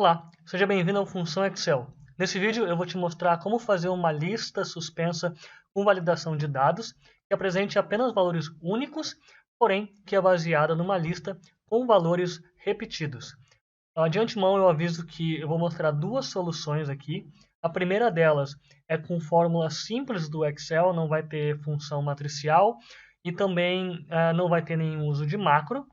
Olá, seja bem-vindo ao Função Excel. Nesse vídeo eu vou te mostrar como fazer uma lista suspensa com validação de dados que apresente apenas valores únicos, porém que é baseada numa lista com valores repetidos. De antemão eu aviso que eu vou mostrar duas soluções aqui. A primeira delas é com fórmulas simples do Excel, não vai ter função matricial e também não vai ter nenhum uso de macro.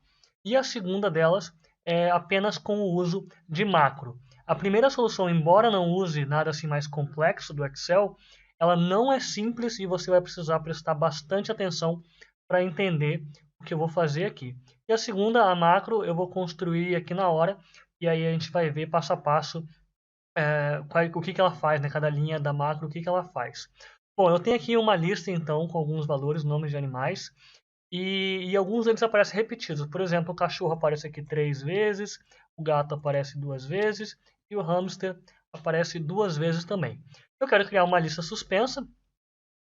E a segunda delas é apenas com o uso de macro. A primeira solução, embora não use nada assim mais complexo do Excel, ela não é simples e você vai precisar prestar bastante atenção para entender o que eu vou fazer aqui. E a segunda, a macro, eu vou construir aqui na hora e aí a gente vai ver passo a passo o que ela faz, né? Cada linha da macro, o que ela faz. Bom, eu tenho aqui uma lista então com alguns valores, nomes de animais. E alguns deles aparecem repetidos. Por exemplo, o cachorro aparece aqui 3 vezes, o gato aparece 2 vezes e o hamster aparece 2 vezes também. Eu quero criar uma lista suspensa,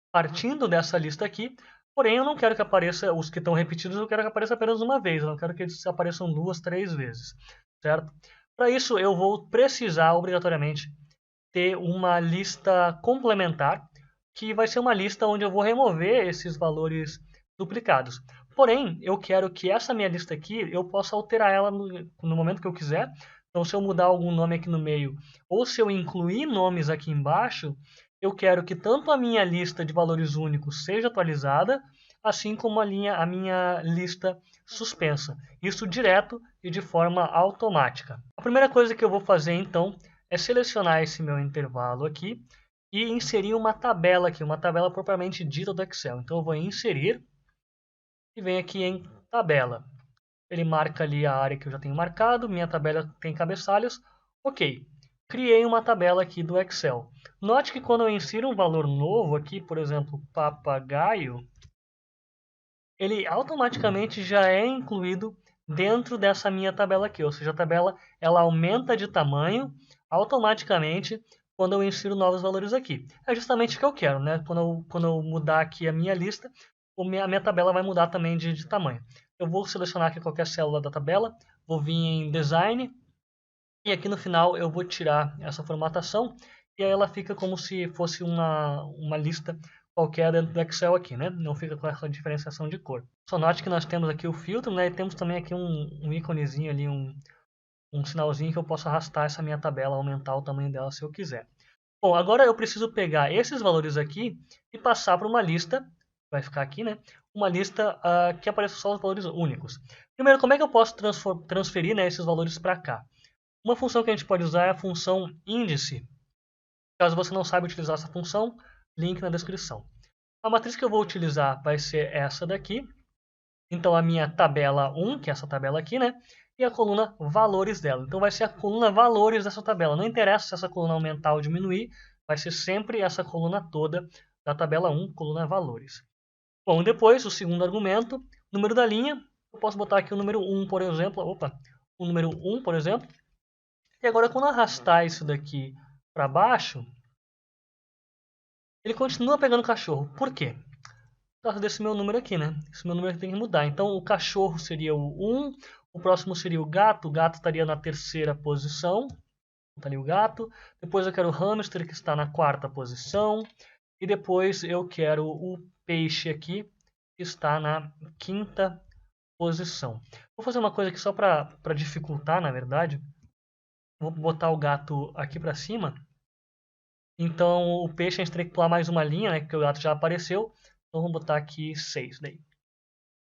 partindo dessa lista aqui, porém eu não quero que apareça os que estão repetidos, eu quero que apareça apenas uma vez, eu não quero que eles apareçam 2, 3 vezes, certo? Para isso eu vou precisar obrigatoriamente ter uma lista complementar, que vai ser uma lista onde eu vou remover esses valores duplicados. Porém, eu quero que essa minha lista aqui, eu possa alterar ela no momento que eu quiser. Então, se eu mudar algum nome aqui no meio, ou se eu incluir nomes aqui embaixo, eu quero que tanto a minha lista de valores únicos seja atualizada, assim como a minha lista suspensa. Isso direto e de forma automática. A primeira coisa que eu vou fazer, então, é selecionar esse meu intervalo aqui e inserir uma tabela aqui, uma tabela propriamente dita do Excel. Então, eu vou inserir e venho aqui em tabela. Ele marca ali a área que eu já tenho marcado, minha tabela tem cabeçalhos. Ok, criei uma tabela aqui do Excel. Note que quando eu insiro um valor novo aqui, por exemplo, papagaio, ele automaticamente já é incluído dentro dessa minha tabela aqui. Ou seja, a tabela ela aumenta de tamanho automaticamente quando eu insiro novos valores aqui. É justamente o que eu quero, né? Quando eu mudar aqui a minha lista, a minha tabela vai mudar também de tamanho. Eu vou selecionar aqui qualquer célula da tabela, vou vir em Design, e aqui no final eu vou tirar essa formatação, e aí ela fica como se fosse uma lista qualquer dentro do Excel aqui, né? Não fica com essa diferenciação de cor. Só note que nós temos aqui o filtro, né? E temos também aqui um íconezinho ali, um sinalzinho que eu posso arrastar essa minha tabela, aumentar o tamanho dela se eu quiser. Bom, agora eu preciso pegar esses valores aqui e passar para uma lista, vai ficar aqui, né? Uma lista que apareça só os valores únicos. Primeiro, como é que eu posso transferir, né, esses valores para cá? Uma função que a gente pode usar é a função índice. Caso você não saiba utilizar essa função, link na descrição. A matriz que eu vou utilizar vai ser essa daqui. Então, a minha tabela 1, que é essa tabela aqui, né? E a coluna valores dela. Então, vai ser a coluna valores dessa tabela. Não interessa se essa coluna aumentar ou diminuir, vai ser sempre essa coluna toda da tabela 1, coluna valores. Bom, depois, o segundo argumento, número da linha. Eu posso botar aqui o número 1, por exemplo. Opa, o número 1, por exemplo. E agora, quando eu arrastar isso daqui para baixo, ele continua pegando cachorro. Por quê? Por causa desse meu número aqui, né? Esse meu número aqui tem que mudar. Então, o cachorro seria o 1, o próximo seria o gato estaria na terceira posição. Está ali o gato. Depois eu quero o hamster, que está na quarta posição. E depois eu quero o peixe aqui, que está na quinta posição. Vou fazer uma coisa aqui só para dificultar, na verdade. Vou botar o gato aqui para cima. Então, o peixe a gente teria que pular mais uma linha, né? Porque o gato já apareceu. Então, vamos botar aqui 6 daí.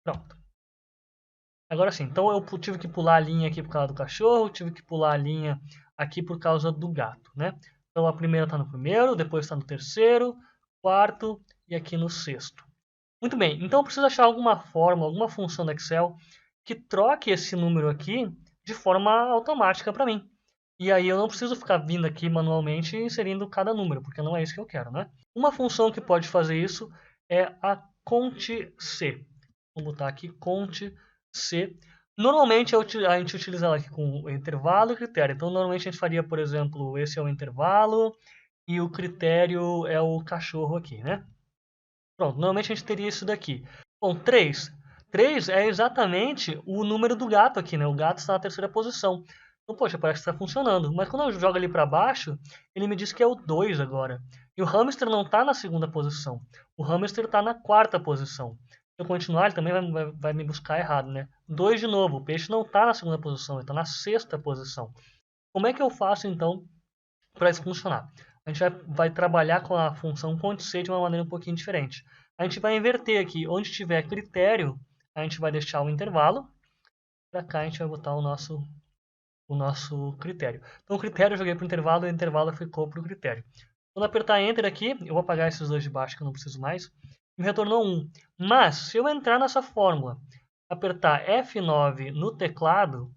Pronto. Agora sim, então eu tive que pular a linha aqui por causa do cachorro, tive que pular a linha aqui por causa do gato, né? Então, a primeira está no primeiro, depois está no terceiro, quarto e aqui no sexto. Muito bem, então eu preciso achar alguma forma, alguma função do Excel que troque esse número aqui de forma automática para mim. E aí eu não preciso ficar vindo aqui manualmente e inserindo cada número, porque não é isso que eu quero, né? Uma função que pode fazer isso é a CONT-C. Vou botar aqui CONT-C. Normalmente a gente utiliza ela aqui com o intervalo e critério. Então normalmente a gente faria, por exemplo, esse é o intervalo e o critério é o cachorro aqui, né? Pronto, normalmente a gente teria isso daqui. Bom, 3. 3 é exatamente o número do gato aqui, né? O gato está na terceira posição. Então, Então, poxa, parece que está funcionando. Mas quando eu jogo ali para baixo, ele me diz que é o 2 agora. E o hamster não está na segunda posição. O hamster está na quarta posição. Se eu continuar, ele também vai me buscar errado, né? 2 de novo. O peixe não está na segunda posição, ele está na sexta posição. Como é que eu faço, então, para isso funcionar? A gente vai trabalhar com a função .c de uma maneira um pouquinho diferente. A gente vai inverter aqui. Onde tiver critério, a gente vai deixar o intervalo. Para cá a gente vai botar o nosso critério. Então o critério eu joguei para o intervalo e o intervalo ficou para o critério. Quando apertar Enter aqui, eu vou apagar esses dois de baixo que eu não preciso mais, me retornou 1. Mas se eu entrar nessa fórmula, apertar F9 no teclado,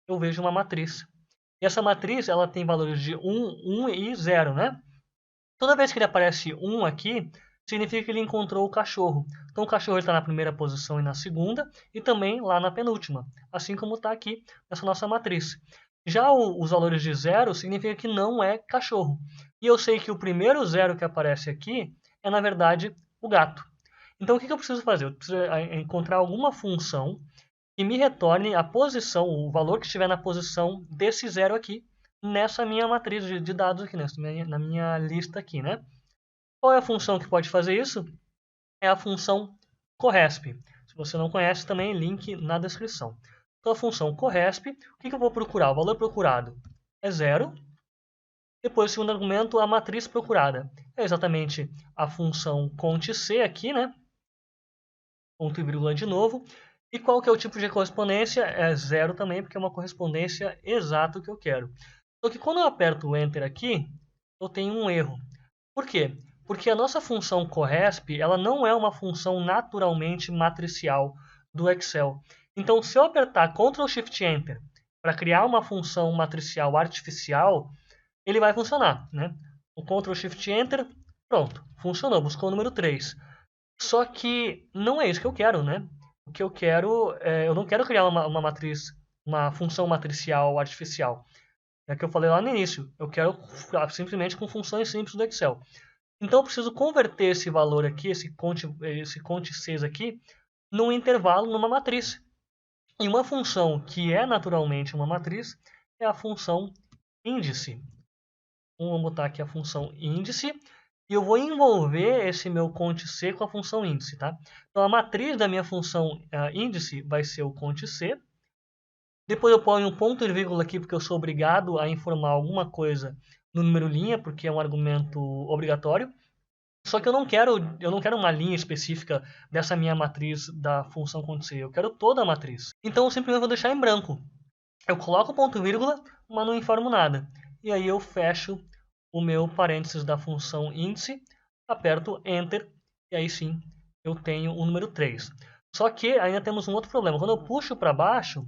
eu vejo uma matriz. E essa matriz ela tem valores de 1, 1 e 0, né? Toda vez que ele aparece 1 aqui, significa que ele encontrou o cachorro. Então o cachorro está na primeira posição e na segunda, e também lá na penúltima, assim como está aqui nessa nossa matriz. Já os valores de 0 significa que não é cachorro. E eu sei que o primeiro 0 que aparece aqui é, na verdade, o gato. Então o que eu preciso fazer? Eu preciso encontrar alguma função que me retorne a posição, o valor que estiver na posição desse 0 aqui, nessa minha matriz de dados aqui, na minha lista aqui, né? Qual é a função que pode fazer isso? É a função corresp. Se você não conhece, também link na descrição. Então a função corresp, o que eu vou procurar? O valor procurado é 0. Depois, o segundo argumento, a matriz procurada. É exatamente a função cont.c aqui, né? Ponto e vírgula de novo. E qual que é o tipo de correspondência? É 0 também, porque é uma correspondência exata que eu quero. Só que quando eu aperto o Enter aqui, eu tenho um erro. Por quê? Porque a nossa função corresp, ela não é uma função naturalmente matricial do Excel. Então, se eu apertar Ctrl Shift Enter para criar uma função matricial artificial, ele vai funcionar, né? O Ctrl Shift Enter, pronto, funcionou, buscou o número 3. Só que não é isso que eu quero, né? O que eu quero, eu não quero criar uma matriz, uma função matricial artificial. É o que eu falei lá no início. Eu quero simplesmente com funções simples do Excel. Então eu preciso converter esse valor aqui, esse cont.c aqui, num intervalo, numa matriz. E uma função que é naturalmente uma matriz é a função índice. Então, vamos botar aqui a função índice. E eu vou envolver esse meu cont.c com a função índice, tá? Então a matriz da minha função índice vai ser o cont.c. Depois eu ponho um ponto e vírgula aqui, porque eu sou obrigado a informar alguma coisa no número linha, porque é um argumento obrigatório. Só que eu não quero uma linha específica dessa minha matriz da função cont.c. Eu quero toda a matriz. Então eu simplesmente vou deixar em branco. Eu coloco o ponto e vírgula, mas não informo nada. E aí eu fecho o meu parênteses da função índice, aperto Enter, e aí sim eu tenho o número 3. Só que ainda temos um outro problema. Quando eu puxo para baixo,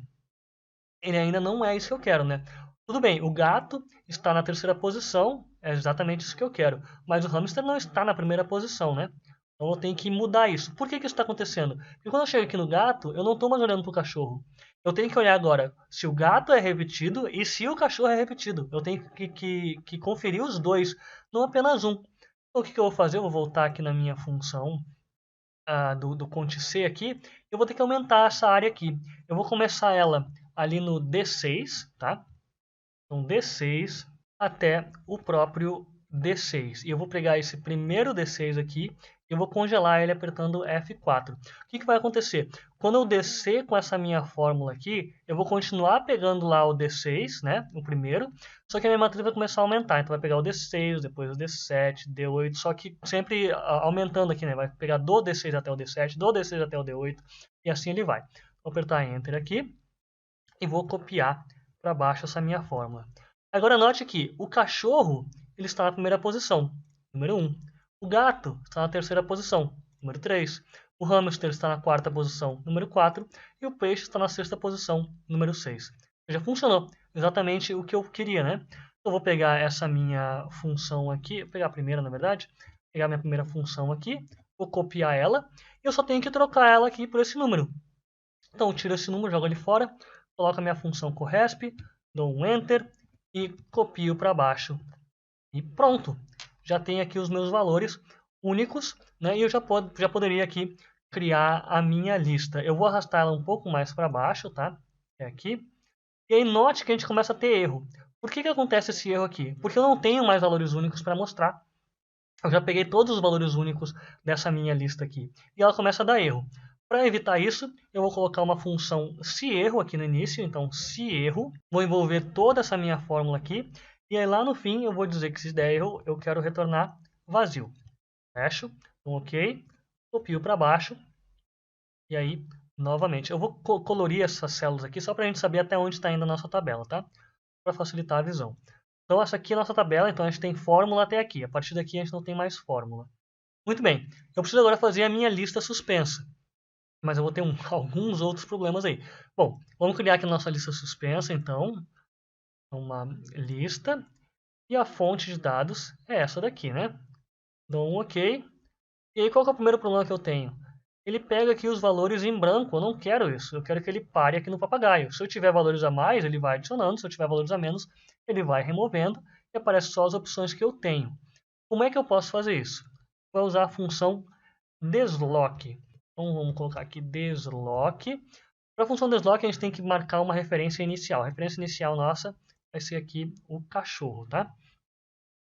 ele ainda não é isso que eu quero, né? Tudo bem, o gato está na terceira posição, é exatamente isso que eu quero. Mas o hamster não está na primeira posição, né? Então eu tenho que mudar isso. Por que isso está acontecendo? Porque quando eu chego aqui no gato, eu não estou mais olhando para o cachorro. Eu tenho que olhar agora se o gato é repetido e se o cachorro é repetido. Eu tenho que conferir os dois, não apenas um. Então o que eu vou fazer? Eu vou voltar aqui na minha função do cont.c aqui. Eu vou ter que aumentar essa área aqui. Eu vou começar ela ali no D6, tá? Então, D6 até o próprio D6. E eu vou pegar esse primeiro D6 aqui e eu vou congelar ele apertando F4. O que vai acontecer? Quando eu descer com essa minha fórmula aqui, eu vou continuar pegando lá o D6, né? O primeiro, só que a minha matriz vai começar a aumentar. Então vai pegar o D6, depois o D7, D8, só que sempre aumentando aqui, né? Vai pegar do D6 até o D7, do D6 até o D8, e assim ele vai. Vou apertar Enter aqui e vou copiar para baixo essa minha fórmula. Agora note que o cachorro ele está na primeira posição, número 1. O gato está na terceira posição, número 3. O hamster está na quarta posição, número 4. E o peixe está na sexta posição, número 6. Já funcionou exatamente o que eu queria, né? Eu vou pegar essa minha função aqui, vou pegar a primeira na verdade, pegar minha primeira função aqui, vou copiar ela, e eu só tenho que trocar ela aqui por esse número. Então eu tiro esse número, jogo ele fora, coloco a minha função corresp, dou um Enter e copio para baixo. E pronto! Já tenho aqui os meus valores únicos, né? E eu já poderia aqui criar a minha lista. Eu vou arrastar ela um pouco mais para baixo, tá? É aqui. E aí note que a gente começa a ter erro. Por que acontece esse erro aqui? Porque eu não tenho mais valores únicos para mostrar. Eu já peguei todos os valores únicos dessa minha lista aqui. E ela começa a dar erro. Para evitar isso, eu vou colocar uma função seErro aqui no início. Então, seErro. Vou envolver toda essa minha fórmula aqui. E aí lá no fim eu vou dizer que se der erro, eu quero retornar vazio. Fecho. Então, ok. Copio para baixo. E aí, novamente, eu vou colorir essas células aqui só para a gente saber até onde está indo a nossa tabela, tá? Para facilitar a visão. Então, essa aqui é a nossa tabela, então a gente tem fórmula até aqui. A partir daqui a gente não tem mais fórmula. Muito bem, eu preciso agora fazer a minha lista suspensa. Mas eu vou ter alguns outros problemas aí. Bom, vamos criar aqui a nossa lista suspensa, então. Uma lista. E a fonte de dados é essa daqui, né? Dou um OK. E aí, qual que é o primeiro problema que eu tenho? Ele pega aqui os valores em branco. Eu não quero isso. Eu quero que ele pare aqui no papagaio. Se eu tiver valores a mais, ele vai adicionando. Se eu tiver valores a menos, ele vai removendo. E aparece só as opções que eu tenho. Como é que eu posso fazer isso? Vou usar a função deslock. Então, vamos colocar aqui deslock. Para a função deslock, a gente tem que marcar uma referência inicial. A referência inicial nossa vai ser aqui o cachorro, tá?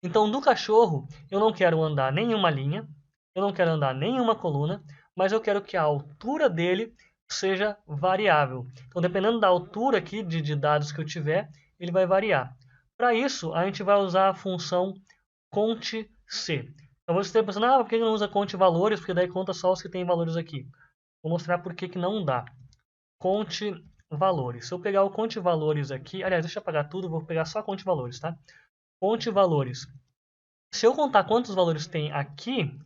Então, do cachorro, eu não quero andar nenhuma linha, eu não quero andar nenhuma coluna, mas eu quero que a altura dele seja variável. Então, dependendo da altura aqui de dados que eu tiver, ele vai variar. Para isso, a gente vai usar a função conte_c. Então, você está pensando, por que não usa conte valores? Porque daí conta só os que tem valores aqui. Vou mostrar por que não dá. Conte valores. Se eu pegar o conte valores aqui, aliás, deixa eu apagar tudo, vou pegar só conte valores, tá? Conte valores. Se eu contar quantos valores tem aqui,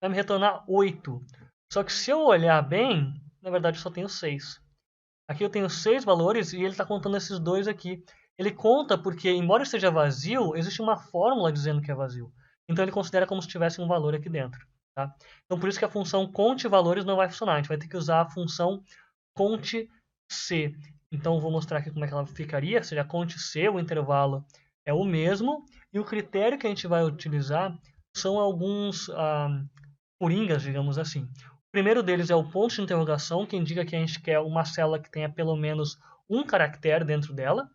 vai me retornar 8. Só que se eu olhar bem, na verdade eu só tenho 6. Aqui eu tenho 6 valores e ele está contando esses dois aqui. Ele conta porque, embora esteja vazio, existe uma fórmula dizendo que é vazio. Então ele considera como se tivesse um valor aqui dentro. Tá? Então por isso que a função conte valores não vai funcionar. A gente vai ter que usar a função conte_c. Então vou mostrar aqui como é que ela ficaria. Seja conte_c, o intervalo é o mesmo. E o critério que a gente vai utilizar são alguns coringas, digamos assim. O primeiro deles é o ponto de interrogação, que indica que a gente quer uma célula que tenha pelo menos um caractere dentro dela.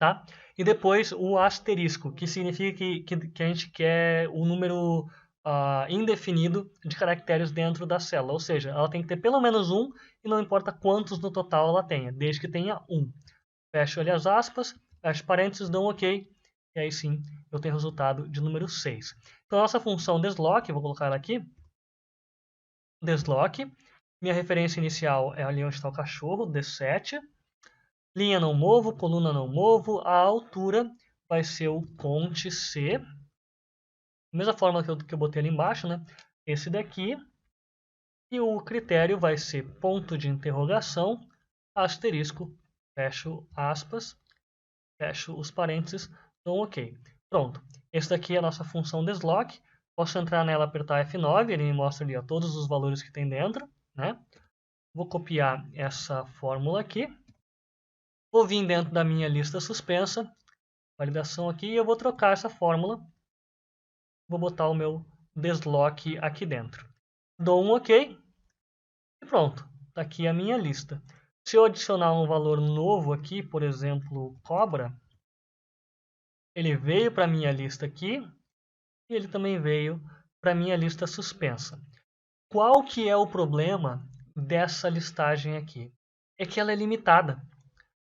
Tá? E depois o asterisco, que significa que a gente quer o número indefinido de caracteres dentro da célula. Ou seja, ela tem que ter pelo menos um e não importa quantos no total ela tenha, desde que tenha um. Fecho ali as aspas, fecho parênteses, dou um OK. E aí sim, eu tenho o resultado de número 6. Então, a nossa função deslock, vou colocar ela aqui. Deslock. Minha referência inicial é ali onde está o cachorro, D7. Linha não movo, coluna não movo. A altura vai ser o conte_c. Da mesma forma que eu botei ali embaixo, né? Esse daqui. E o critério vai ser ponto de interrogação, asterisco, fecho aspas, fecho os parênteses, dou um OK. Pronto. Esse daqui é a nossa função deslock. Posso entrar nela, apertar F9, ele me mostra ali todos os valores que tem dentro, né? Vou copiar essa fórmula aqui. Vou vir dentro da minha lista suspensa, validação aqui, e eu vou trocar essa fórmula. Vou botar o meu deslock aqui dentro. Dou um OK e pronto. Está aqui a minha lista. Se eu adicionar um valor novo aqui, por exemplo, cobra, ele veio para a minha lista aqui e ele também veio para a minha lista suspensa. Qual que é o problema dessa listagem aqui? É que ela é limitada.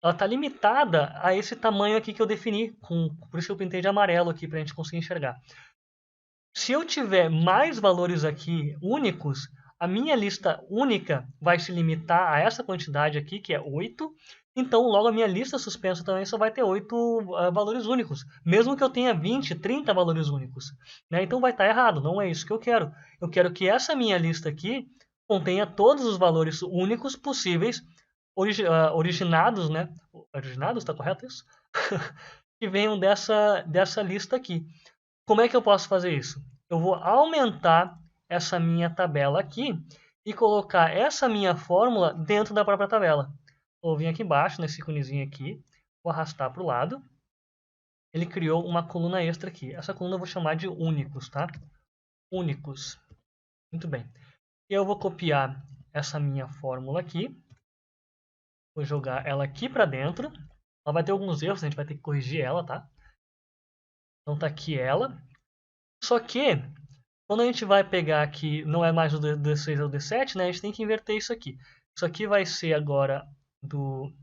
Ela está limitada a esse tamanho aqui que eu defini, por isso que eu pintei de amarelo aqui para a gente conseguir enxergar. Se eu tiver mais valores aqui únicos, a minha lista única vai se limitar a essa quantidade aqui, que é 8. Então, logo a minha lista suspensa também só vai ter 8 valores únicos. Mesmo que eu tenha 20, 30 valores únicos. Né? Então vai estar errado, não é isso que eu quero. Eu quero que essa minha lista aqui contenha todos os valores únicos possíveis, originados, né? Originados, está correto isso? Que venham dessa lista aqui. Como é que eu posso fazer isso? Eu vou aumentar essa minha tabela aqui e colocar essa minha fórmula dentro da própria tabela. Vou vir aqui embaixo, nesse íconezinho aqui, vou arrastar para o lado. Ele criou uma coluna extra aqui. Essa coluna eu vou chamar de únicos, tá? Únicos. Muito bem. E eu vou copiar essa minha fórmula aqui. Vou jogar ela aqui para dentro. Ela vai ter alguns erros, a gente vai ter que corrigir ela, tá? Então tá aqui ela. Só que, quando a gente vai pegar aqui, não é mais o D6 ou D7, né? A gente tem que inverter isso aqui. Isso aqui vai ser agora do...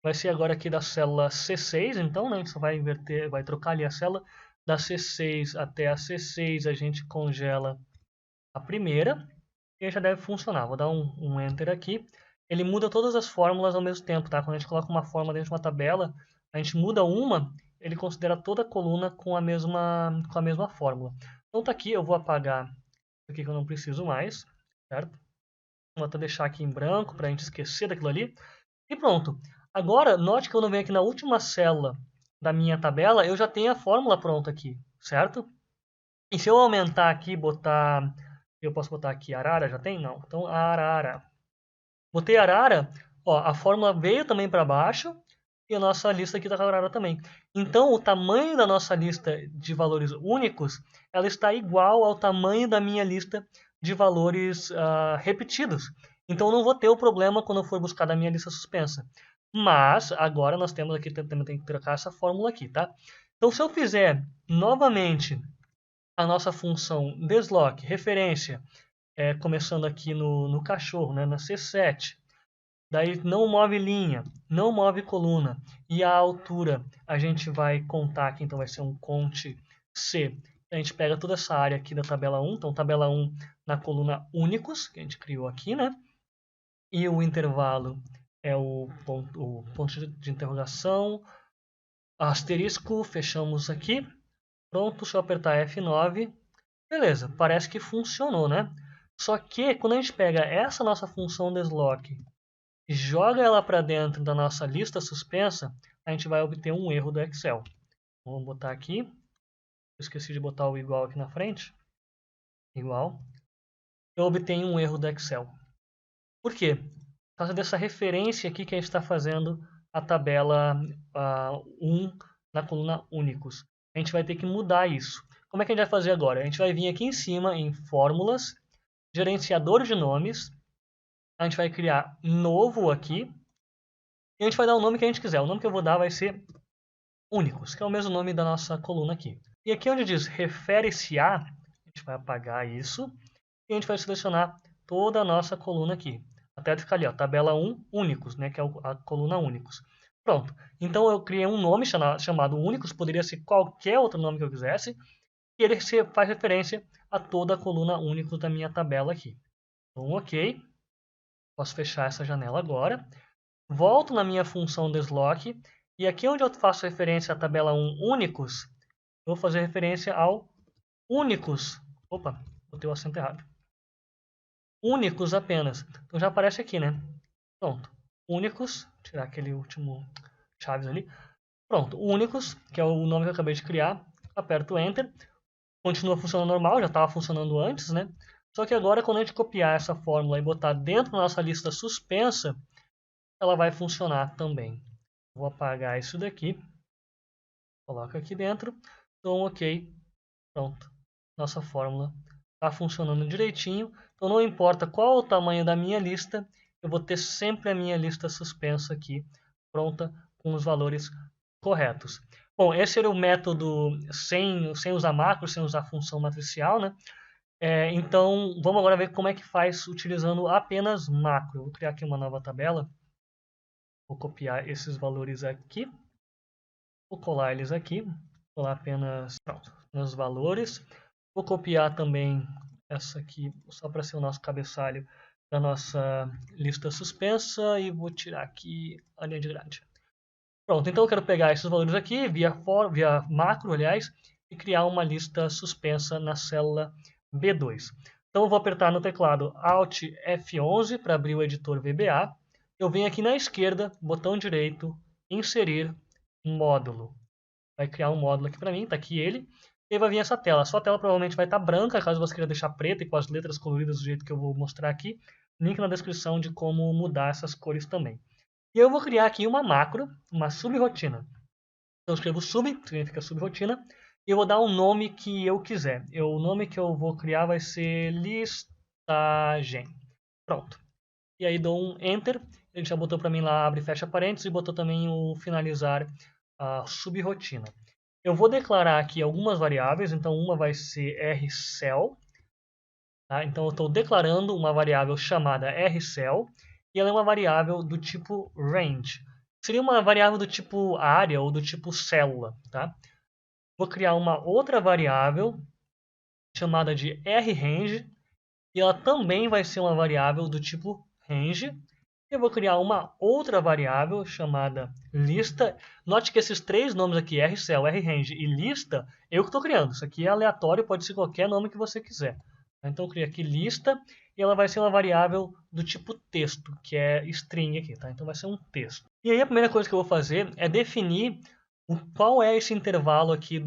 Vai ser agora aqui da célula C6, então, né? A gente só vai inverter, vai trocar ali a célula. Da C6 até a C6 a gente congela a primeira. E aí já deve funcionar. Vou dar um Enter aqui. Ele muda todas as fórmulas ao mesmo tempo, tá? Quando a gente coloca uma fórmula dentro de uma tabela, a gente muda uma, ele considera toda a coluna com a mesma fórmula. Então tá aqui, eu vou apagar isso aqui que eu não preciso mais, certo? Vou até deixar aqui em branco para a gente esquecer daquilo ali. E pronto. Agora, note que quando eu venho aqui na última célula da minha tabela, eu já tenho a fórmula pronta aqui, certo? E se eu aumentar aqui e botar... Eu posso botar aqui arara, já tem? Não. Então, arara. Botei arara, ó, a fórmula veio também para baixo e a nossa lista aqui está com arara também. Então, o tamanho da nossa lista de valores únicos, ela está igual ao tamanho da minha lista de valores repetidos. Então, eu não vou ter o problema quando eu for buscar da minha lista suspensa. Mas, agora nós temos aqui, também tem que trocar essa fórmula aqui, tá? Então, se eu fizer novamente a nossa função desloc, referência, começando aqui no cachorro, né, na C7, daí não move linha, não move coluna, e a altura a gente vai contar aqui, então vai ser um cont C. A gente pega toda essa área aqui da tabela 1, então tabela 1 na coluna únicos, que a gente criou aqui, né? E o intervalo é o ponto de interrogação, asterisco, fechamos aqui. Pronto, se eu apertar F9, beleza, parece que funcionou, né? Só que quando a gente pega essa nossa função desloc e joga ela para dentro da nossa lista suspensa, a gente vai obter um erro do Excel. Vamos botar aqui. Eu esqueci de botar o igual aqui na frente. Igual. Eu obtenho um erro do Excel. Por quê? Por causa dessa referência aqui que a gente está fazendo a tabela 1 na coluna únicos. A gente vai ter que mudar isso. Como é que a gente vai fazer agora? A gente vai vir aqui em cima em fórmulas, gerenciador de nomes. A gente vai criar novo aqui. E a gente vai dar o nome que a gente quiser. O nome que eu vou dar vai ser únicos, que é o mesmo nome da nossa coluna aqui. E aqui onde diz refere-se a gente vai apagar isso. E a gente vai selecionar toda a nossa coluna aqui. Até ficar ali, ó, tabela 1, únicos, né, que é a coluna únicos. Pronto. Então eu criei um nome chamado únicos, poderia ser qualquer outro nome que eu quisesse. E ele faz referência a toda a coluna únicos da minha tabela aqui. Então, ok. Posso fechar essa janela agora. Volto na minha função desloc. E aqui onde eu faço referência à tabela 1 únicos, eu vou fazer referência ao únicos. Opa, botei o acento errado. Únicos apenas. Então já aparece aqui, né? Pronto. Únicos. Tirar aquele último chaves ali. Pronto. Únicos, que é o nome que eu acabei de criar. Aperto Enter. Continua funcionando normal, já estava funcionando antes, né? Só que agora, quando a gente copiar essa fórmula e botar dentro da nossa lista suspensa, ela vai funcionar também. Vou apagar isso daqui. Coloco aqui dentro. Então, ok. Pronto. Nossa fórmula está funcionando direitinho. Então, não importa qual o tamanho da minha lista, eu vou ter sempre a minha lista suspensa aqui, pronta, com os valores corretos. Bom, esse era o método sem usar macro, sem usar função matricial, né? Então, vamos agora ver como é que faz utilizando apenas macro. Eu vou criar aqui uma nova tabela. Vou copiar esses valores aqui. Vou colar eles aqui. Vou colar apenas os valores. Vou copiar também essa aqui, só para ser o nosso cabeçalho da nossa lista suspensa. E vou tirar aqui a linha de grade. Pronto, então eu quero pegar esses valores aqui, via macro, aliás, e criar uma lista suspensa na célula B2. Então eu vou apertar no teclado Alt F11 para abrir o editor VBA. Eu venho aqui na esquerda, botão direito, inserir módulo. Vai criar um módulo aqui para mim, está aqui ele. E vai vir essa tela. A sua tela provavelmente vai estar branca, caso você queira deixar preta e com as letras coloridas do jeito que eu vou mostrar aqui. Link na descrição de como mudar essas cores também. E eu vou criar aqui uma macro, uma subrotina. Então eu escrevo sub, que significa subrotina, e eu vou dar um nome que eu quiser. O nome que eu vou criar vai ser listagem. Pronto. e aí dou um Enter. Ele já botou para mim lá, abre e fecha parênteses, e botou também o finalizar a subrotina. Eu vou declarar aqui algumas variáveis, então uma vai ser rcell. Tá? Então eu estou declarando uma variável chamada rcell, e ela é uma variável do tipo range. Seria uma variável do tipo área ou do tipo célula. Tá? Vou criar uma outra variável chamada de rrange, e ela também vai ser uma variável do tipo range. Eu vou criar uma outra variável chamada lista. Note que esses três nomes aqui, rcell, rrange e lista, eu que estou criando. Isso aqui é aleatório, pode ser qualquer nome que você quiser. Então eu crio aqui lista, e ela vai ser uma variável do tipo texto, que é string aqui, tá? Então vai ser um texto. E aí a primeira coisa que eu vou fazer é definir qual é esse intervalo aqui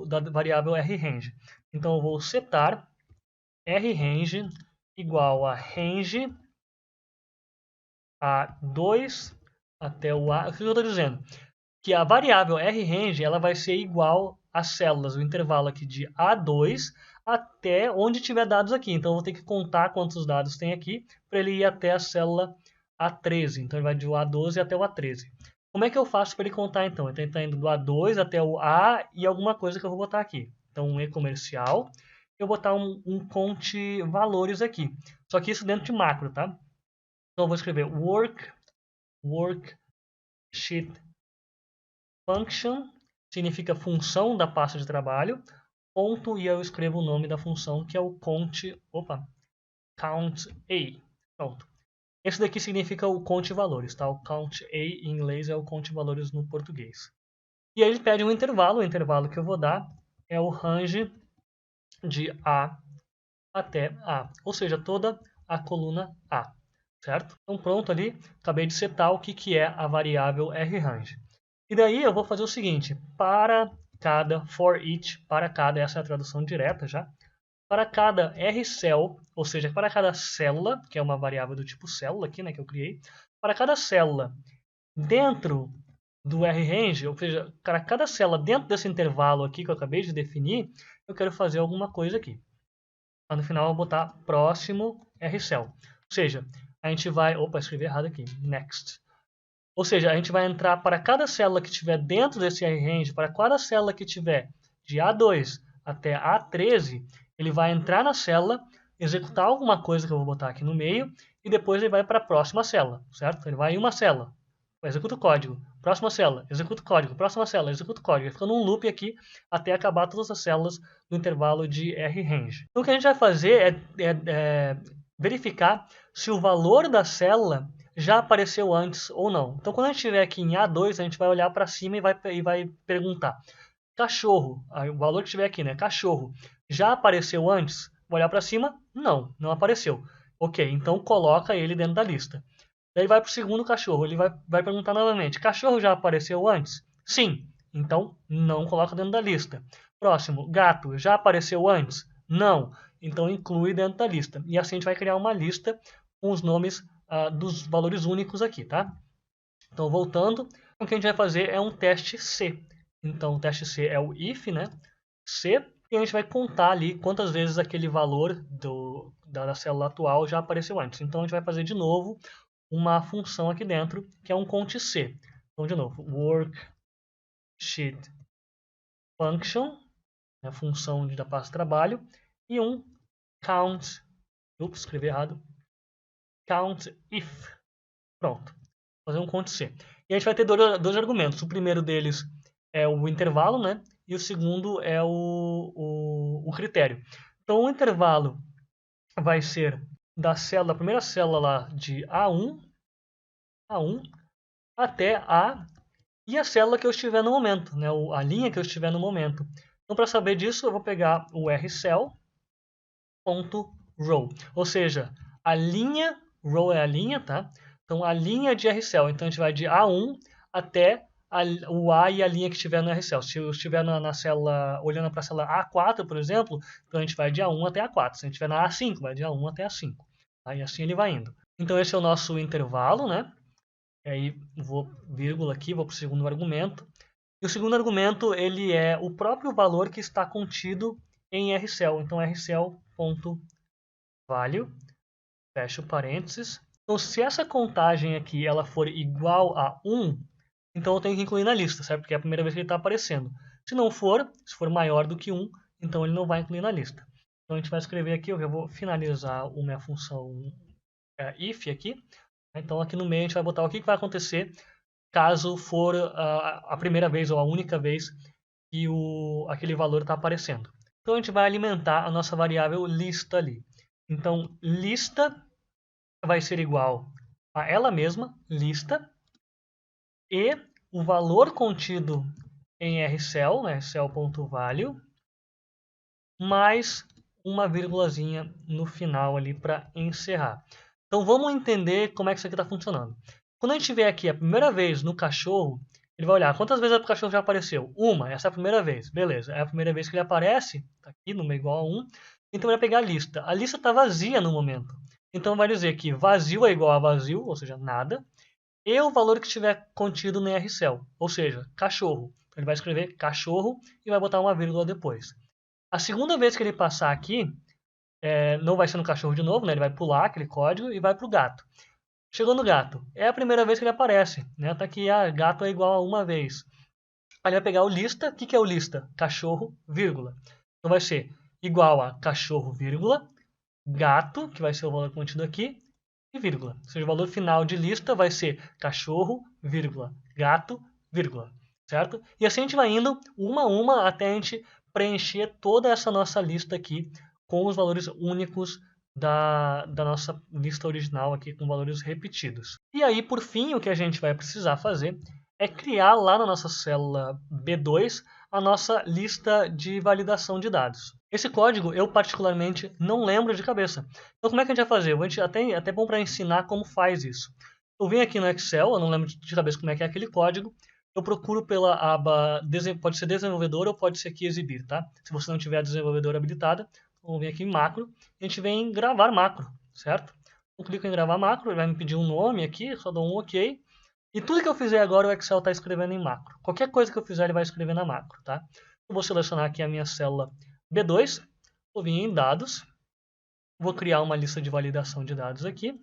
da variável rrange. Então eu vou setar rrange igual a range A2 até o A. O que eu estou dizendo? Que a variável rrange ela vai ser igual às células, o intervalo aqui de A2 até onde tiver dados aqui. Então eu vou ter que contar quantos dados tem aqui para ele ir até a célula A13. Então ele vai do A12 até o A13. Como é que eu faço para ele contar então? Então ele está indo do A2 até o A e alguma coisa que eu vou botar aqui. Então um e-comercial. Eu vou botar um conte valores aqui. Só que isso dentro de macro, tá? Então eu vou escrever worksheet function, significa função da pasta de trabalho, ponto, e eu escrevo o nome da função, que é o count A. Pronto. Esse daqui significa o conte valores, tá? O count A em inglês é o conte valores no português. E aí ele pede um intervalo, o intervalo que eu vou dar é o range de A até A, ou seja, toda a coluna A, certo? Então pronto ali, acabei de setar o que é a variável rrange. E daí eu vou fazer o seguinte, para cada for each, para cada, essa é a tradução direta já, para cada rcell, ou seja, para cada célula, que é uma variável do tipo célula aqui, né, que eu criei, para cada célula dentro do rrange, ou seja, para cada célula dentro desse intervalo aqui que eu acabei de definir, eu quero fazer alguma coisa aqui. No final eu vou botar próximo rcell. Ou seja, a gente vai... Opa, escrevi errado aqui. Next. Ou seja, a gente vai entrar para cada célula que estiver dentro desse rrange, para cada célula que tiver de A2 até A13, ele vai entrar na célula, executar alguma coisa que eu vou botar aqui no meio, e depois ele vai para a próxima célula, certo? Ele vai em uma célula, executa o código, próxima célula, executa o código, próxima célula, executa o código. Fica num loop aqui até acabar todas as células do intervalo de rrange. Então o que a gente vai fazer é verificar se o valor da célula já apareceu antes ou não. Então quando a gente estiver aqui em A2, a gente vai olhar para cima e vai perguntar: cachorro, o valor que estiver aqui, né? Cachorro, já apareceu antes? Vou olhar para cima? Não, não apareceu. Ok, então coloca ele dentro da lista. Daí vai para o segundo cachorro, ele vai perguntar novamente: cachorro já apareceu antes? Sim, então não coloca dentro da lista. Próximo, gato, já apareceu antes? Não, então inclui dentro da lista. E assim a gente vai criar uma lista com os nomes dos valores únicos aqui, tá? Então voltando, o que a gente vai fazer é um teste C. Então o teste C é o if, né? C, e a gente vai contar ali quantas vezes aquele valor da célula atual já apareceu antes. Então a gente vai fazer de novo uma função aqui dentro, que é um count C. Então, de novo, worksheet function, a função da pasta de trabalho, e um count, escrevi errado, count if. Pronto, fazer um count C. E a gente vai ter dois argumentos. O primeiro deles é o intervalo, né? E o segundo é o critério. Então, o intervalo vai ser da primeira célula lá de A1 até A e a célula que eu estiver no momento, né? A linha que eu estiver no momento. Então, para saber disso, eu vou pegar o rcell.row, ou seja, a linha, row é a linha, tá? Então, a linha de rcell. Então, a gente vai de A1 até o A e a linha que estiver no rcell. Se eu estiver na célula, olhando para a célula A4, por exemplo, então a gente vai de A1 até A4. Se a gente estiver na A5, vai de A1 até A5. Tá? E assim ele vai indo. Então, esse é o nosso intervalo, né? E aí, vou vírgula aqui, vou para o segundo argumento. E o segundo argumento, ele é o próprio valor que está contido em rcell. Então, rcell.value, fecha o parênteses, Então, se essa contagem aqui ela for igual a 1, então eu tenho que incluir na lista, certo? Porque é a primeira vez que ele está aparecendo. Se não for, se for maior do que 1, então ele não vai incluir na lista. Então a gente vai escrever aqui, eu já vou finalizar a minha função if aqui. Então aqui no meio a gente vai botar o que vai acontecer caso for a primeira vez ou a única vez que aquele valor está aparecendo. Então a gente vai alimentar a nossa variável lista ali. Então lista vai ser igual a ela mesma, lista, e o valor contido em rcel, né, cell.value, mais uma vírgulazinha no final ali para encerrar. Então vamos entender como é que isso aqui está funcionando. Quando a gente vê aqui a primeira vez no cachorro, ele vai olhar quantas vezes o cachorro já apareceu. Uma, essa é a primeira vez. Beleza, é a primeira vez que ele aparece, tá aqui, número igual a 1. Então ele vai pegar a lista. A lista está vazia no momento. Então vai dizer que vazio é igual a vazio, ou seja, nada, e o valor que estiver contido no rcel, ou seja, cachorro. Ele vai escrever cachorro e vai botar uma vírgula depois. A segunda vez que ele passar aqui, não vai ser no cachorro de novo, né? Ele vai pular aquele código e vai para o gato. Chegou no gato, é a primeira vez que ele aparece, né? Tá aqui, gato é igual a uma vez. Aí ele vai pegar o lista, o que é o lista? Cachorro, vírgula. Então vai ser igual a cachorro, vírgula, gato, que vai ser o valor contido aqui, e vírgula. Ou seja, o valor final de lista vai ser cachorro, vírgula, gato, vírgula. Certo? E assim a gente vai indo uma a uma até a gente preencher toda essa nossa lista aqui com os valores únicos da nossa lista original aqui com valores repetidos. E aí, por fim, o que a gente vai precisar fazer é criar lá na nossa célula B2 a nossa lista de validação de dados. Esse código eu particularmente não lembro de cabeça. Então como é que a gente vai fazer? Eu vou até bom para ensinar como faz isso. Eu venho aqui no Excel, eu não lembro de cabeça como é que é aquele código. Eu procuro pela aba, pode ser desenvolvedor ou pode ser aqui exibir, tá? Se você não tiver a desenvolvedora habilitada, vamos vir aqui em macro, a gente vem em gravar macro, certo? Eu clico em gravar macro, ele vai me pedir um nome aqui, só dou um OK. E tudo que eu fizer agora o Excel está escrevendo em macro. Qualquer coisa que eu fizer ele vai escrever na macro, tá? Eu vou selecionar aqui a minha célula B2, vou vir em dados, vou criar uma lista de validação de dados aqui,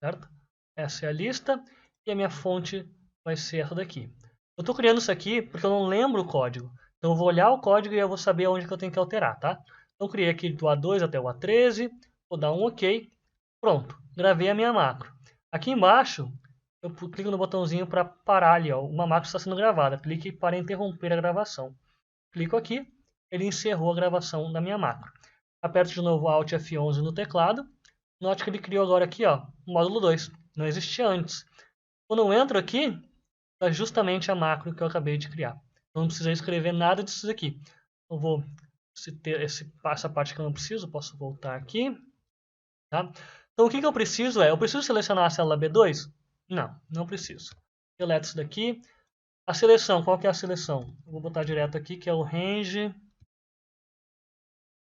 certo? Essa é a lista e a minha fonte vai ser essa daqui. Eu estou criando isso aqui porque eu não lembro o código. Então eu vou olhar o código e eu vou saber onde que eu tenho que alterar, tá? Então eu criei aqui do A2 até o A13, vou dar um OK, pronto, gravei a minha macro. Aqui embaixo eu clico no botãozinho para parar ali, ó, uma macro está sendo gravada, clique para interromper a gravação. Clico aqui, ele encerrou a gravação da minha macro. Aperto de novo Alt F11 no teclado, note que ele criou agora aqui, ó, o módulo 2, não existia antes. Quando eu entro aqui, está justamente a macro que eu acabei de criar. Então não precisei escrever nada disso aqui. Eu vou ter essa parte que eu não preciso, posso voltar aqui. Tá? Então o que eu preciso eu preciso selecionar a célula B2? Não, não preciso. Deleto isso daqui. A seleção, qual que é a seleção? Eu vou botar direto aqui, que é o range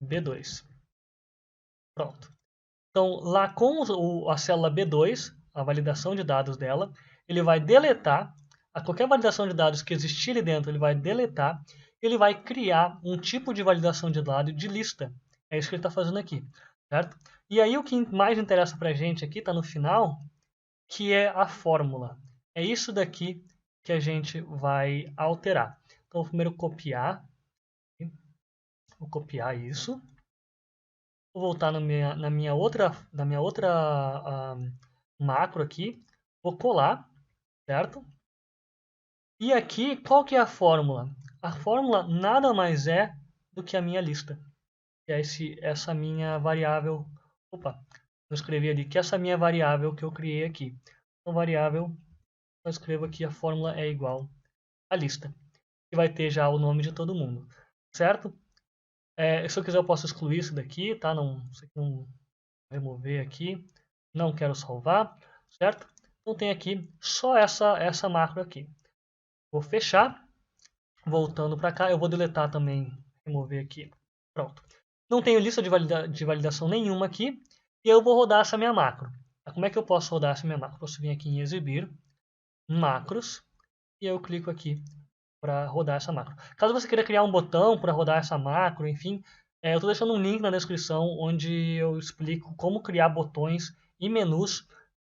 B2. Pronto. Então, lá com a célula B2, a validação de dados dela, ele vai deletar, a qualquer validação de dados que existir ali dentro, ele vai deletar, ele vai criar um tipo de validação de dados de lista. É isso que ele está fazendo aqui, certo? E aí o que mais interessa para a gente aqui está no final, que é a fórmula. É isso daqui que a gente vai alterar. Então, vou primeiro copiar. Vou copiar isso. Vou voltar na minha outra macro aqui. Vou colar, certo? E aqui, qual que é a fórmula? A fórmula nada mais é do que a minha lista. Que é essa minha variável. Opa, eu escrevi ali que essa minha variável que eu criei aqui. Então, variável, eu escrevo aqui a fórmula é igual à lista. Que vai ter já o nome de todo mundo, certo? Se eu quiser eu posso excluir isso daqui, tá? Não remover aqui. Não quero salvar, certo? Então tem aqui só essa macro aqui. Vou fechar. Voltando para cá, eu vou deletar também, remover aqui. Pronto. Não tenho lista de validação nenhuma aqui. E eu vou rodar essa minha macro. Como é que eu posso rodar essa minha macro? Posso vir aqui em exibir, macros, e eu clico aqui para rodar essa macro. Caso você queira criar um botão para rodar essa macro, enfim, eu estou deixando um link na descrição onde eu explico como criar botões e menus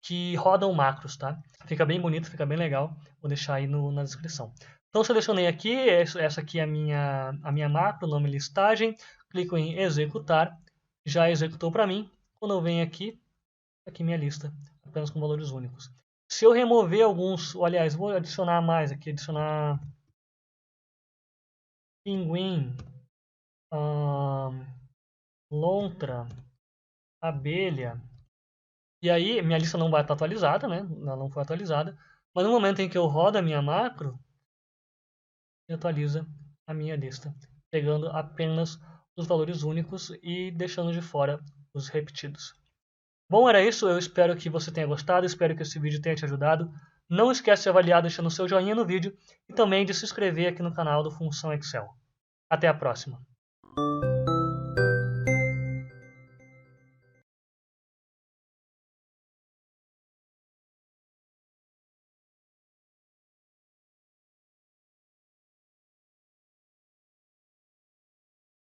que rodam macros, tá? Fica bem bonito, fica bem legal. Vou deixar aí na descrição. Então, selecionei aqui, essa aqui é a minha macro, nome listagem. Clico em executar, já executou para mim. Quando eu venho aqui minha lista, apenas com valores únicos. Se eu remover alguns, aliás, vou adicionar mais aqui, adicionar pinguim, lontra, abelha. E aí, minha lista não vai estar atualizada, né? Ela não foi atualizada. Mas no momento em que eu rodo a minha macro, atualiza a minha lista, pegando apenas os valores únicos e deixando de fora os repetidos. Bom, era isso. Eu espero que você tenha gostado, espero que esse vídeo tenha te ajudado. Não esquece de avaliar deixando o seu joinha no vídeo e também de se inscrever aqui no canal do Função Excel. Até a próxima!